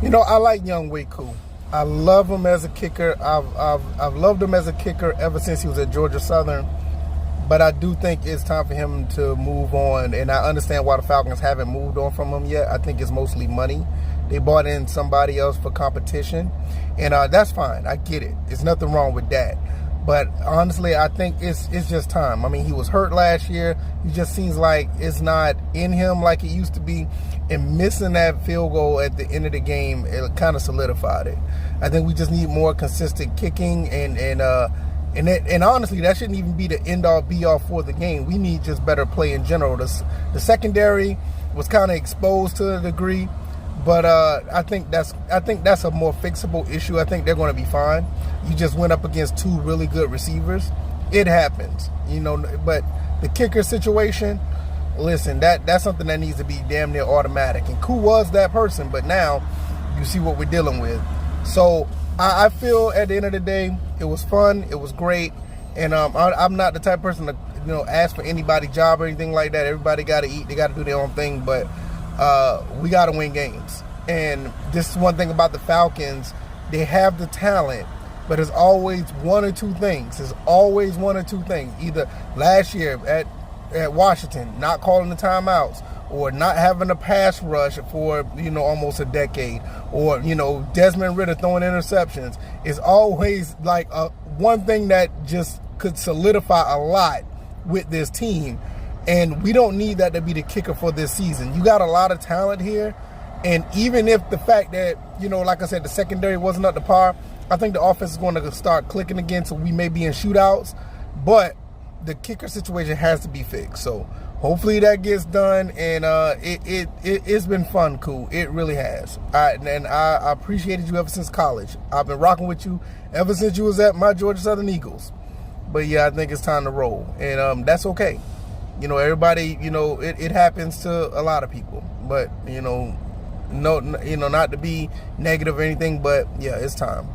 I like Younghoe. I love him as a kicker. I've loved him as a kicker ever since he was at Georgia Southern. But I do think it's time for him to move on, and I understand why the Falcons haven't moved on from him yet. I think it's mostly money. They brought in somebody else for competition, and that's fine. I get it. There's nothing wrong with that. But honestly, I think it's just time. I mean, he was hurt last year. He just seems like it's not in him like it used to be, and missing that field goal at the end of the game, it kind of solidified it. I think we just need more consistent kicking, and honestly, that shouldn't even be the end-all, be-all for the game. We need just better play in general. The secondary was kind of exposed to a degree, but I think that's a more fixable issue. I think they're going to be fine. You just went up against two really good receivers. It happens, But the kicker situation, listen, that's something that needs to be damn near automatic. And Koo was that person, but now you see what we're dealing with. So I feel at the end of the day, it was fun. It was great. And I'm not the type of person to ask for anybody's job or anything like that. Everybody got to eat. They got to do their own thing. But we got to win games. And this is one thing about the Falcons. They have the talent, but there's always one or two things. Either last year at Washington, not calling the timeouts, or not having a pass rush for, almost a decade, or, Desmond Ridder throwing interceptions. Is always like one thing that just could solidify a lot with this team. And we don't need that to be the kicker for this season. You got a lot of talent here. And even if the fact that, like I said, the secondary wasn't up to par, I think the offense is going to start clicking again, so we may be in shootouts. But the kicker situation has to be fixed. So hopefully that gets done, and it's been fun, Koo. It really has. And I appreciated you ever since college. I've been rocking with you ever since you was at my Georgia Southern Eagles. But yeah, I think it's time to roll, and that's okay. Everybody, it happens to a lot of people. But no, not to be negative or anything, but yeah, it's time.